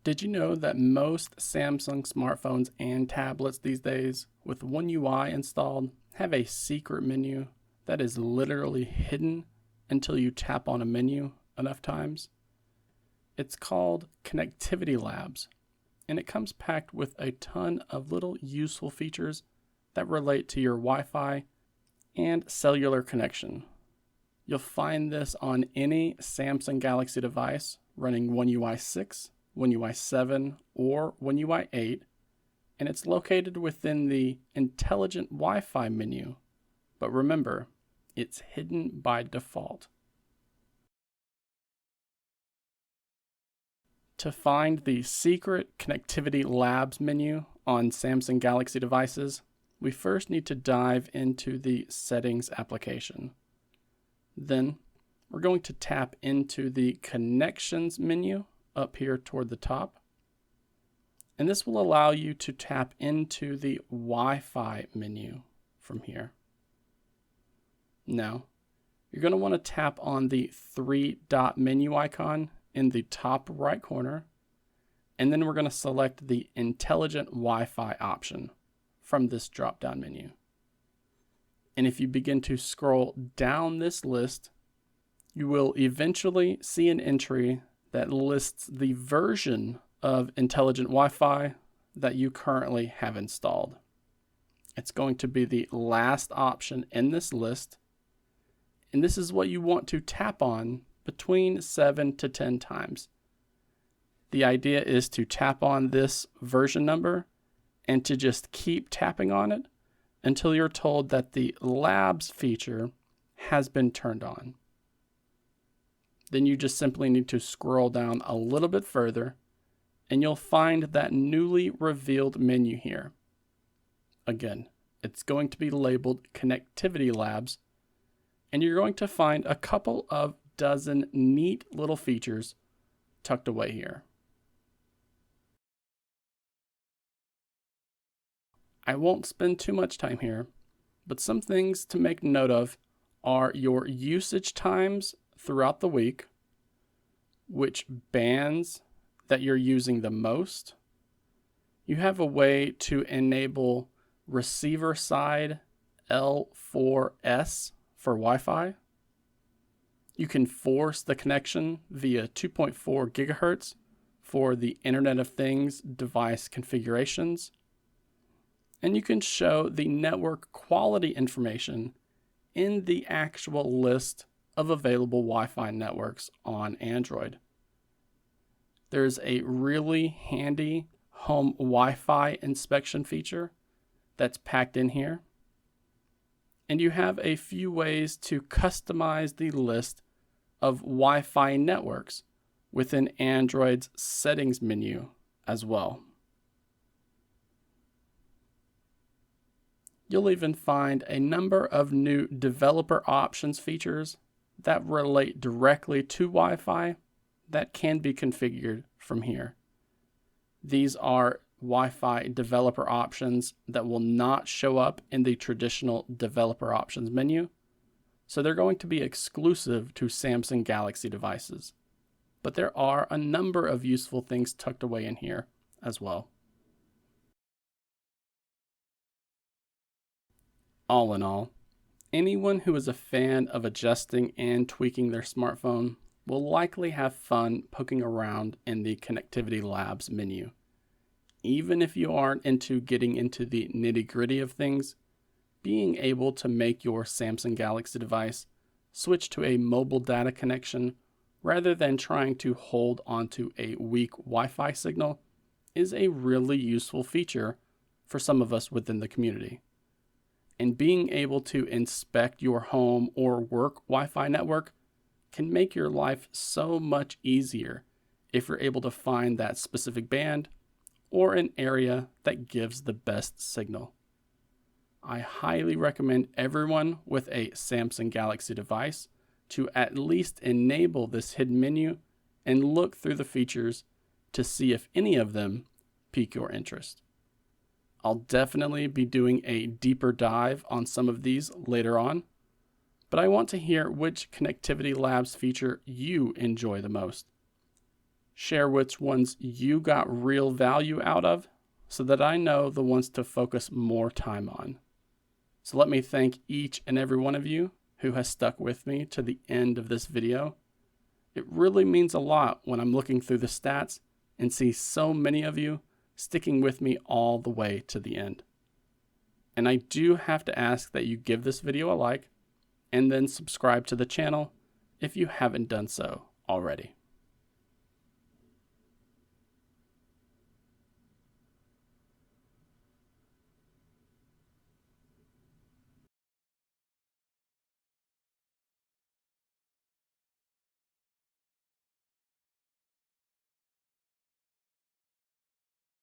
Did you know that most Samsung smartphones and tablets these days with One UI installed have a secret menu that is literally hidden until you tap on a menu enough times? It's called Connectivity Labs, and it comes packed with a ton of little useful features that relate to your Wi-Fi and cellular connection. You'll find this on any Samsung Galaxy device running One UI 6, One UI 7, or One UI 8, and it's located within the Intelligent Wi-Fi menu. But remember, it's hidden by default. To find the secret Connectivity Labs menu on Samsung Galaxy devices, we first need to dive into the Settings application. Then, we're going to tap into the Connections menu up here toward the top. And this will allow you to tap into the Wi-Fi menu from here. Now, you're going to want to tap on the three-dot menu icon in the top right corner, and then we're going to select the Intelligent Wi-Fi option from this drop-down menu. And if you begin to scroll down this list, you will eventually see an entry that lists the version of Intelligent Wi-Fi that you currently have installed. It's going to be the last option in this list, and this is what you want to tap on between 7 to 10 times. The idea is to tap on this version number and to just keep tapping on it until you're told that the Labs feature has been turned on. Then you just simply need to scroll down a little bit further and you'll find that newly revealed menu here. Again, it's going to be labeled Connectivity Labs, and you're going to find a couple of dozen neat little features tucked away here. I won't spend too much time here, but some things to make note of are your usage times throughout the week, which bands that you're using the most. You have a way to enable receiver side L4S for Wi-Fi. You can force the connection via 2.4 gigahertz for the Internet of Things device configurations. And you can show the network quality information in the actual list of available Wi-Fi networks on Android. There's a really handy home Wi-Fi inspection feature that's packed in here. And you have a few ways to customize the list of Wi-Fi networks within Android's settings menu as well. You'll even find a number of new developer options features that relate directly to Wi-Fi that can be configured from here. These are Wi-Fi developer options that will not show up in the traditional developer options menu, so they're going to be exclusive to Samsung Galaxy devices. But there are a number of useful things tucked away in here as well. All in all, anyone who is a fan of adjusting and tweaking their smartphone will likely have fun poking around in the Connectivity Labs menu. Even if you aren't into getting into the nitty-gritty of things, being able to make your Samsung Galaxy device switch to a mobile data connection rather than trying to hold onto a weak Wi-Fi signal is a really useful feature for some of us within the community. And being able to inspect your home or work Wi-Fi network can make your life so much easier if you're able to find that specific band or an area that gives the best signal. I highly recommend everyone with a Samsung Galaxy device to at least enable this hidden menu and look through the features to see if any of them pique your interest. I'll definitely be doing a deeper dive on some of these later on, but I want to hear which Connectivity Labs feature you enjoy the most. share which ones you got real value out of so that I know the ones to focus more time on. So let me thank each and every one of you who has stuck with me to the end of this video. It really means a lot when I'm looking through the stats and see so many of you sticking with me all the way to the end. And I do have to ask that you give this video a like and then subscribe to the channel if you haven't done so already.